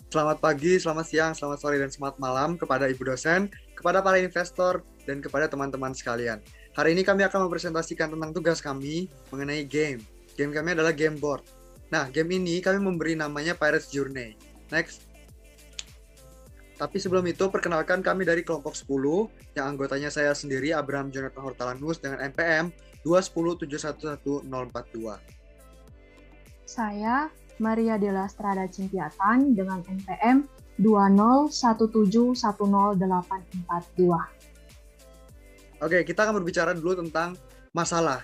Selamat pagi, selamat siang, selamat sore, dan selamat malam kepada Ibu dosen, kepada para investor, dan kepada teman-teman sekalian. Hari ini kami akan mempresentasikan tentang tugas kami mengenai game. Game kami adalah game board. Nah, game ini kami memberi namanya Pirates Journey. Next. Tapi sebelum itu, perkenalkan kami dari kelompok 10, yang anggotanya saya sendiri, Abraham Jonathan Hortalanus, dengan NPM 210711042. Saya Maria Della Strada Cimpiatan dengan NPM 201710842. Oke, kita akan berbicara dulu tentang masalah.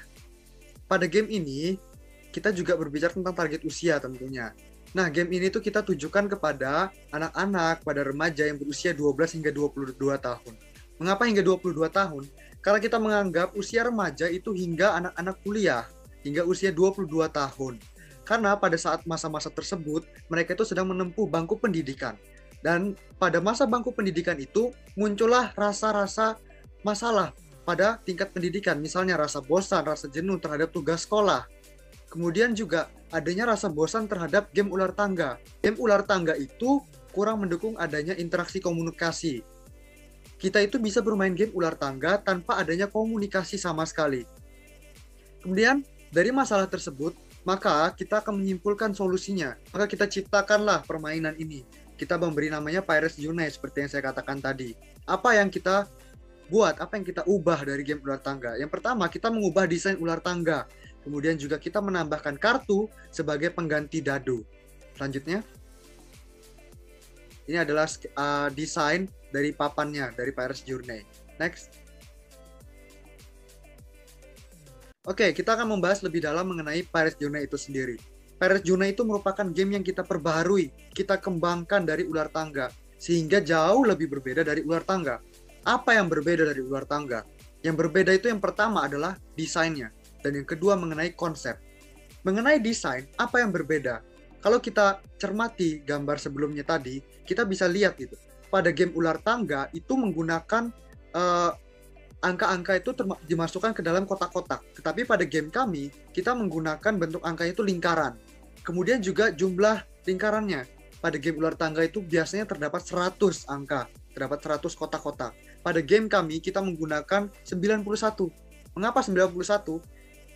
Pada game ini, kita juga berbicara tentang target usia tentunya. Nah, game ini tuh kita tujukan kepada anak-anak, pada remaja yang berusia 12 hingga 22 tahun. Mengapa hingga 22 tahun? Karena kita menganggap usia remaja itu hingga anak-anak kuliah, hingga usia 22 tahun. Karena pada saat masa-masa tersebut, mereka itu sedang menempuh bangku pendidikan. Dan pada masa bangku pendidikan itu, muncullah rasa-rasa masalah pada tingkat pendidikan. Misalnya rasa bosan, rasa jenuh terhadap tugas sekolah. Kemudian juga adanya rasa bosan terhadap game ular tangga. Game ular tangga itu kurang mendukung adanya interaksi komunikasi. Kita itu bisa bermain game ular tangga tanpa adanya komunikasi sama sekali. Kemudian dari masalah tersebut, maka kita akan menyimpulkan solusinya. Maka kita ciptakanlah permainan ini. Kita memberi namanya Pirates Journey seperti yang saya katakan tadi. Apa yang kita buat, apa yang kita ubah dari game ular tangga? Yang pertama, kita mengubah desain ular tangga. Kemudian juga kita menambahkan kartu sebagai pengganti dadu. Selanjutnya, ini adalah desain dari papannya, dari Pirates Journey. Next. Oke, kita akan membahas lebih dalam mengenai Pirates Journey itu sendiri. Pirates Journey itu merupakan game yang kita perbaharui, kita kembangkan dari ular tangga, sehingga jauh lebih berbeda dari ular tangga. Apa yang berbeda dari ular tangga? Yang berbeda itu yang pertama adalah desainnya, dan yang kedua mengenai konsep. Mengenai desain, apa yang berbeda? Kalau kita cermati gambar sebelumnya tadi, kita bisa lihat gitu. Pada game ular tangga itu menggunakan angka-angka itu dimasukkan ke dalam kotak-kotak. Tetapi pada game kami, kita menggunakan bentuk angkanya itu lingkaran. Kemudian juga jumlah lingkarannya. Pada game ular tangga itu biasanya terdapat 100 angka, terdapat 100 kotak-kotak. Pada game kami, kita menggunakan 91. Mengapa 91?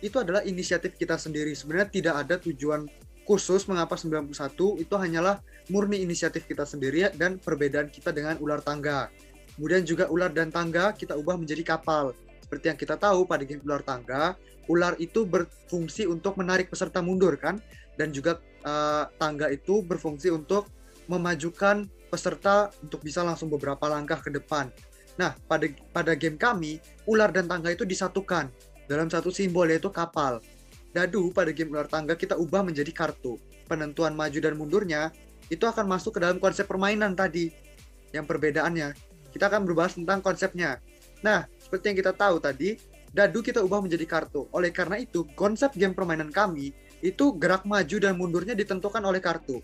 Itu adalah inisiatif kita sendiri. Sebenarnya tidak ada tujuan khusus mengapa 91, itu hanyalah murni inisiatif kita sendiri dan perbedaan kita dengan ular tangga. Kemudian juga ular dan tangga kita ubah menjadi kapal. Seperti yang kita tahu pada game ular tangga, ular itu berfungsi untuk menarik peserta mundur kan, dan juga tangga itu berfungsi untuk memajukan peserta untuk bisa langsung beberapa langkah ke depan. Nah, pada game kami, ular dan tangga itu disatukan dalam satu simbol yaitu kapal. Dadu pada game ular tangga kita ubah menjadi kartu. Penentuan maju dan mundurnya itu akan masuk ke dalam konsep permainan tadi. Yang perbedaannya, kita akan berbahas tentang konsepnya. Nah, seperti yang kita tahu tadi, dadu kita ubah menjadi kartu. Oleh karena itu, konsep game permainan kami itu gerak maju dan mundurnya ditentukan oleh kartu.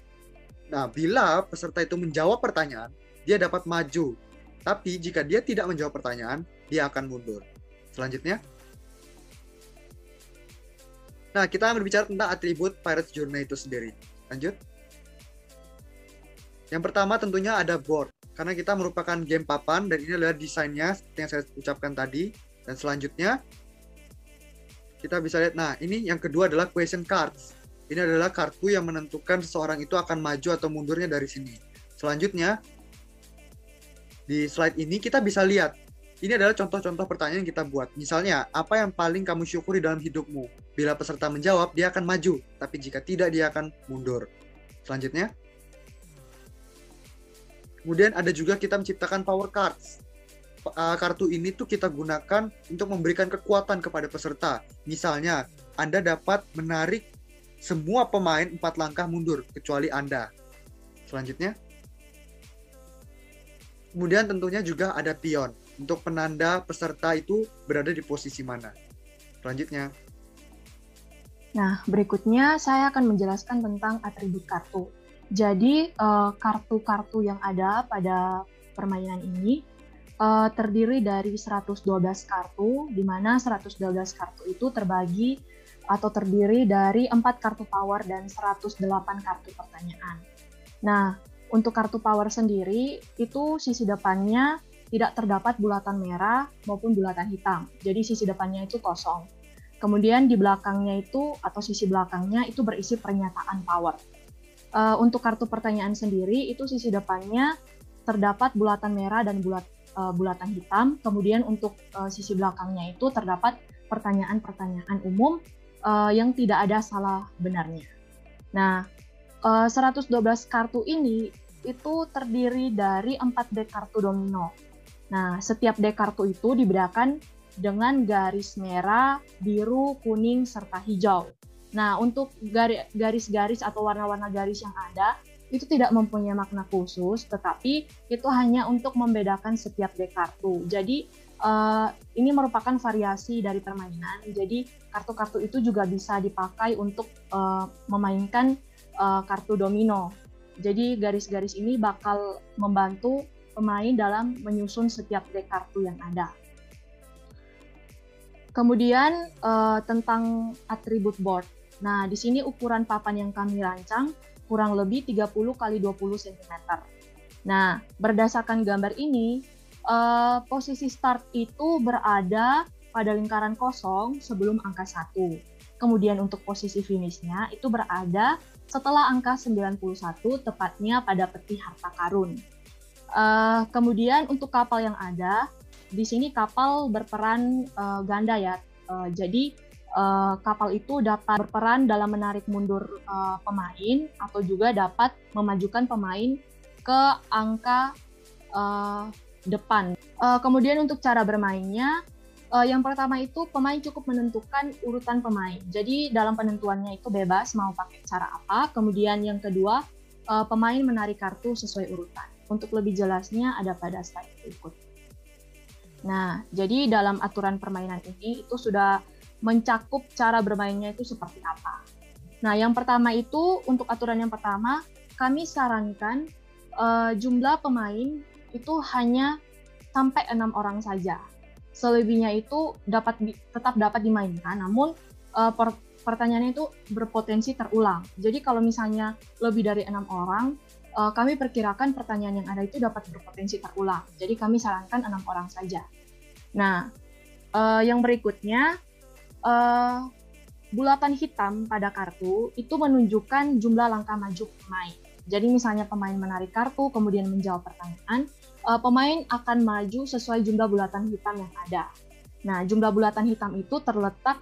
Nah, bila peserta itu menjawab pertanyaan, dia dapat maju. Tapi jika dia tidak menjawab pertanyaan, dia akan mundur. Selanjutnya. Nah, kita akan berbicara tentang atribut Pirates Journey itu sendiri. Lanjut. Yang pertama tentunya ada board. Karena kita merupakan game papan dan ini adalah desainnya seperti yang saya ucapkan tadi. Dan selanjutnya kita bisa lihat, nah ini yang kedua adalah question cards. Ini adalah kartu yang menentukan seseorang itu akan maju atau mundurnya dari sini. Selanjutnya di slide ini kita bisa lihat, ini adalah contoh-contoh pertanyaan yang kita buat. Misalnya, apa yang paling kamu syukuri dalam hidupmu? Bila peserta menjawab, dia akan maju. Tapi jika tidak, dia akan mundur. Selanjutnya. Kemudian ada juga kita menciptakan power cards. Kartu ini tuh kita gunakan untuk memberikan kekuatan kepada peserta. Misalnya, Anda dapat menarik semua pemain 4 langkah mundur, kecuali Anda. Selanjutnya. Kemudian tentunya juga ada pion, untuk penanda peserta itu berada di posisi mana. Selanjutnya. Nah, berikutnya saya akan menjelaskan tentang atribut kartu. Jadi, kartu-kartu yang ada pada permainan ini terdiri dari 112 kartu, di mana 112 kartu itu terbagi atau terdiri dari 4 kartu power dan 108 kartu pertanyaan. Nah, Untuk kartu power sendiri, itu sisi depannya tidak terdapat bulatan merah maupun bulatan hitam. Jadi sisi depannya itu kosong. Kemudian di belakangnya itu, atau sisi belakangnya itu berisi pernyataan power. Untuk kartu pertanyaan sendiri, itu sisi depannya terdapat bulatan merah dan bulatan hitam. Kemudian untuk sisi belakangnya itu terdapat pertanyaan-pertanyaan umum yang tidak ada salah benarnya. Nah, 112 kartu ini itu terdiri dari 4 deck kartu domino. Nah, setiap deck kartu itu dibedakan dengan garis merah, biru, kuning, serta hijau. Nah, untuk garis-garis atau warna-warna garis yang ada, itu tidak mempunyai makna khusus, tetapi itu hanya untuk membedakan setiap deck kartu. Jadi, ini merupakan variasi dari permainan. Jadi, kartu-kartu itu juga bisa dipakai untuk memainkan kartu domino. Jadi, garis-garis ini bakal membantu pemain dalam menyusun setiap deck kartu yang ada. Kemudian, tentang atribut board. Nah, di sini ukuran papan yang kami rancang kurang lebih 30 x 20 cm. Nah, berdasarkan gambar ini, posisi start itu berada pada lingkaran kosong sebelum angka 1. Kemudian untuk posisi finishnya itu berada setelah angka 91, tepatnya pada peti harta karun. Kemudian untuk kapal yang ada, di sini kapal berperan ganda ya. Jadi kapal itu dapat berperan dalam menarik mundur pemain atau juga dapat memajukan pemain ke angka depan. Kemudian untuk cara bermainnya, yang pertama itu pemain cukup menentukan urutan pemain. Jadi dalam penentuannya itu bebas mau pakai cara apa. Kemudian yang kedua, pemain menarik kartu sesuai urutan. Untuk lebih jelasnya ada pada slide berikut. Nah, jadi dalam aturan permainan ini itu sudah mencakup cara bermainnya itu seperti apa. Nah, yang pertama itu, untuk aturan yang pertama, kami sarankan jumlah pemain itu hanya sampai 6 orang saja. Selebihnya itu tetap dapat dimainkan, namun pertanyaannya itu berpotensi terulang. Jadi kalau misalnya lebih dari 6 orang, kami perkirakan pertanyaan yang ada itu dapat berpotensi terulang. Jadi kami sarankan 6 orang saja. Nah, yang berikutnya, bulatan hitam pada kartu itu menunjukkan jumlah langkah maju pemain. Jadi misalnya pemain menarik kartu, kemudian menjawab pertanyaan, pemain akan maju sesuai jumlah bulatan hitam yang ada. Nah, jumlah bulatan hitam itu terletak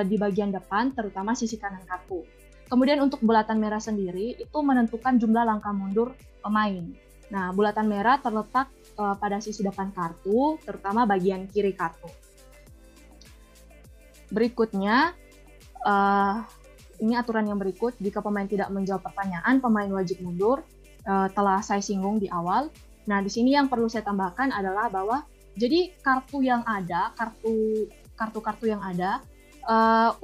di bagian depan, terutama sisi kanan kartu. Kemudian untuk bulatan merah sendiri, itu menentukan jumlah langkah mundur pemain. Nah, bulatan merah terletak pada sisi depan kartu, terutama bagian kiri kartu. Berikutnya, ini aturan yang berikut, jika pemain tidak menjawab pertanyaan, pemain wajib mundur, telah saya singgung di awal. Nah, di sini yang perlu saya tambahkan adalah bahwa, jadi kartu yang ada, kartu-kartu yang ada,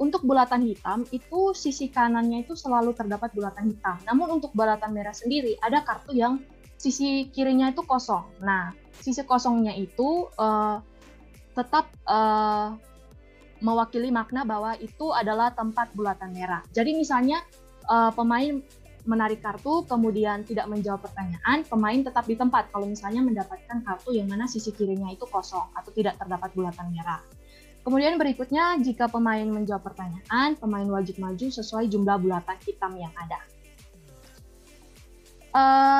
untuk bulatan hitam, itu sisi kanannya itu selalu terdapat bulatan hitam. Namun untuk bulatan merah sendiri, ada kartu yang sisi kirinya itu kosong. Nah, sisi kosongnya itu tetap mewakili makna bahwa itu adalah tempat bulatan merah. Jadi misalnya pemain menarik kartu kemudian tidak menjawab pertanyaan, pemain tetap di tempat kalau misalnya mendapatkan kartu yang mana sisi kirinya itu kosong atau tidak terdapat bulatan merah. Kemudian berikutnya, jika pemain menjawab pertanyaan, pemain wajib maju sesuai jumlah bulatan hitam yang ada.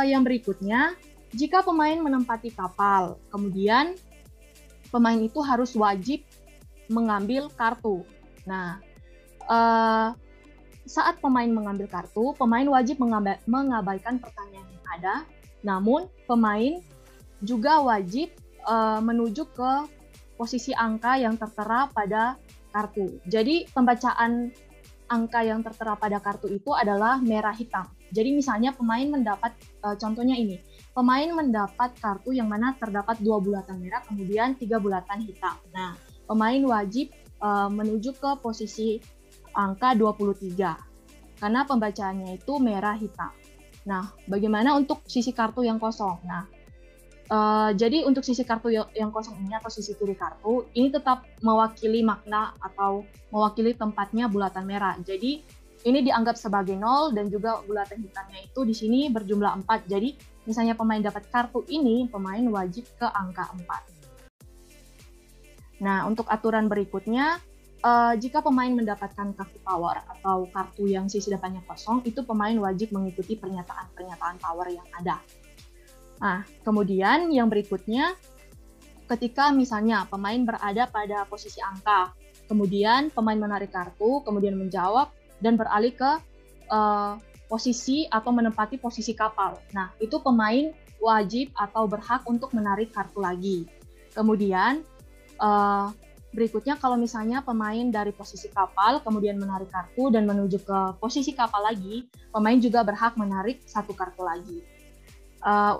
Yang berikutnya, jika pemain menempati kapal, kemudian pemain itu harus wajib mengambil kartu. Nah, saat pemain mengambil kartu, pemain wajib mengabaikan pertanyaan yang ada, namun pemain juga wajib menuju ke posisi angka yang tertera pada kartu. Jadi pembacaan angka yang tertera pada kartu itu adalah merah hitam. Jadi misalnya pemain mendapat, contohnya ini, pemain mendapat kartu yang mana terdapat 2 bulatan merah, kemudian 3 bulatan hitam. Nah, pemain wajib menuju ke posisi angka 23, karena pembacaannya itu merah hitam. Nah, bagaimana untuk sisi kartu yang kosong? Nah, jadi untuk sisi kartu yang kosong ini atau sisi kiri kartu, ini tetap mewakili makna atau mewakili tempatnya bulatan merah. Jadi ini dianggap sebagai 0 dan juga bulatan hitamnya itu di sini berjumlah 4. Jadi misalnya pemain dapat kartu ini, pemain wajib ke angka 4. Nah, untuk aturan berikutnya, jika pemain mendapatkan kartu power atau kartu yang sisi depannya kosong, itu pemain wajib mengikuti pernyataan-pernyataan power yang ada. Nah, kemudian yang berikutnya, ketika misalnya pemain berada pada posisi angka, kemudian pemain menarik kartu, kemudian menjawab, dan beralih ke posisi atau menempati posisi kapal. Nah, itu pemain wajib atau berhak untuk menarik kartu lagi. Kemudian, berikutnya kalau misalnya pemain dari posisi kapal, kemudian menarik kartu dan menuju ke posisi kapal lagi, pemain juga berhak menarik satu kartu lagi.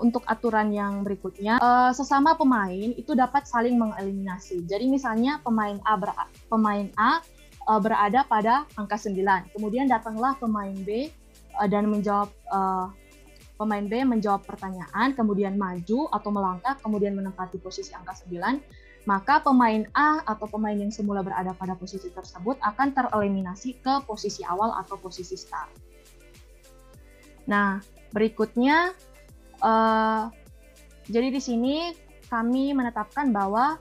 Untuk aturan yang berikutnya, sesama pemain itu dapat saling mengeliminasi. Jadi misalnya pemain A berada pada angka 9. Kemudian datanglah pemain B dan pemain B menjawab pertanyaan, kemudian maju atau melangkah, kemudian menempati posisi angka 9, maka pemain A atau pemain yang semula berada pada posisi tersebut akan tereliminasi ke posisi awal atau posisi start. Nah, berikutnya, jadi di sini kami menetapkan bahwa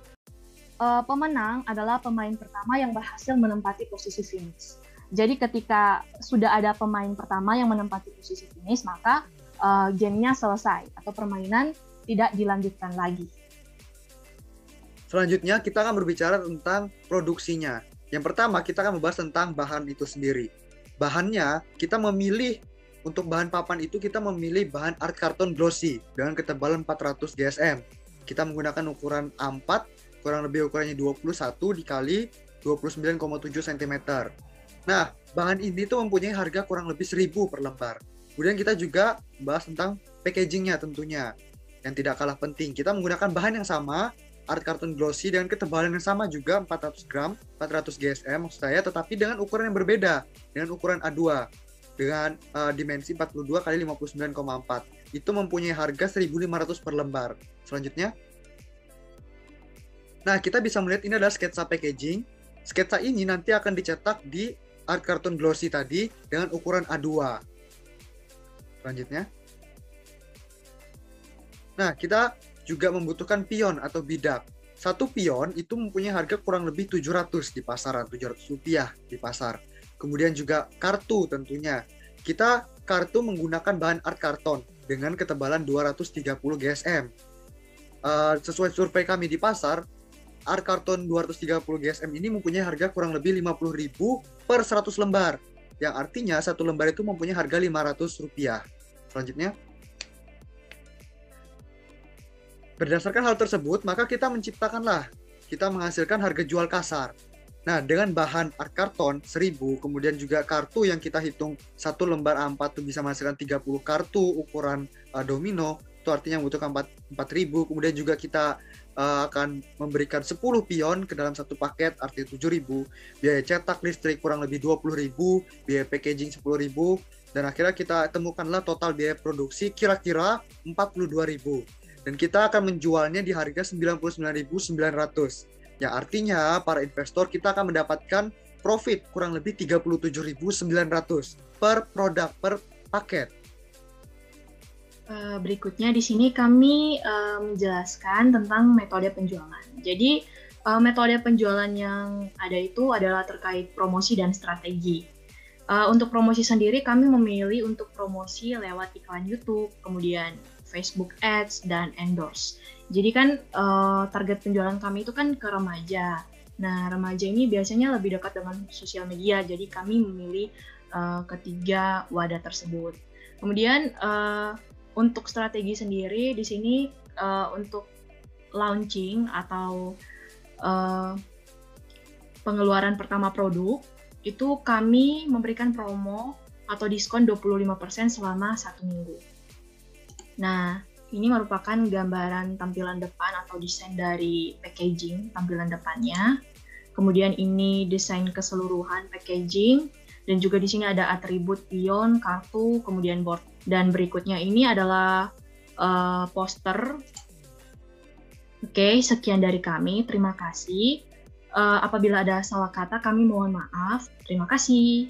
pemenang adalah pemain pertama yang berhasil menempati posisi finish. Jadi ketika sudah ada pemain pertama yang menempati posisi finish, maka gamenya selesai atau permainan tidak dilanjutkan lagi. Selanjutnya kita akan berbicara tentang produksinya. Yang pertama kita akan membahas tentang bahan itu sendiri. Bahannya kita memilih, untuk bahan papan itu kita memilih bahan art karton glossy dengan ketebalan 400 GSM. Kita menggunakan ukuran A4, kurang lebih ukurannya 21 dikali 29,7 cm. Nah, bahan ini tuh mempunyai harga kurang lebih 1.000 per lembar. Kemudian kita juga bahas tentang packagingnya tentunya, yang tidak kalah penting. Kita menggunakan bahan yang sama, art karton glossy dengan ketebalan yang sama juga 400 gram, 400 GSM maksud saya, tetapi dengan ukuran yang berbeda, dengan ukuran A2, dengan dimensi 42 kali 59,4. Itu mempunyai harga 1.500 per lembar. Selanjutnya, nah, kita bisa melihat ini adalah sketsa packaging. Sketsa ini nanti akan dicetak di art karton glossy tadi dengan ukuran A2. Selanjutnya. Nah, kita juga membutuhkan pion atau bidak. Satu pion itu mempunyai harga kurang lebih 700 di pasaran, 700 rupiah di pasar. Kemudian juga kartu tentunya. Kita kartu menggunakan bahan art karton dengan ketebalan 230 GSM. Sesuai survei kami di pasar, art karton 230 GSM ini mempunyai harga kurang lebih 50.000 per 100 lembar. Yang artinya satu lembar itu mempunyai harga 500 rupiah. Selanjutnya, berdasarkan hal tersebut, maka kita menghasilkan harga jual kasar. Nah, dengan bahan art karton 1.000, kemudian juga kartu yang kita hitung satu lembar A4 itu bisa menghasilkan 30 kartu ukuran domino, itu artinya membutuhkan 4.000. Kemudian juga kita akan memberikan 10 pion ke dalam satu paket, artinya 7.000. Biaya cetak listrik kurang lebih 20.000, biaya packaging 10.000, dan akhirnya kita temukanlah total biaya produksi kira-kira 42.000. Dan kita akan menjualnya di harga 99.900. Yang artinya para investor kita akan mendapatkan profit kurang lebih 37.900 per produk, per paket. Berikutnya di sini kami menjelaskan tentang metode penjualan. Jadi metode penjualan yang ada itu adalah terkait promosi dan strategi. Untuk promosi sendiri kami memilih untuk promosi lewat iklan YouTube, kemudian Facebook Ads, dan endorse. Jadi kan target penjualan kami itu kan ke remaja. Nah, remaja ini biasanya lebih dekat dengan sosial media, jadi kami memilih ketiga wadah tersebut. Kemudian untuk strategi sendiri di sini untuk launching atau pengeluaran pertama produk itu kami memberikan promo atau diskon 25% selama 1 minggu. Nah, ini merupakan gambaran tampilan depan atau desain dari packaging tampilan depannya. Kemudian ini desain keseluruhan packaging, dan juga di sini ada atribut pion, kartu, kemudian board. Dan berikutnya ini adalah poster. Oke, sekian dari kami. Terima kasih. Apabila ada salah kata, kami mohon maaf. Terima kasih.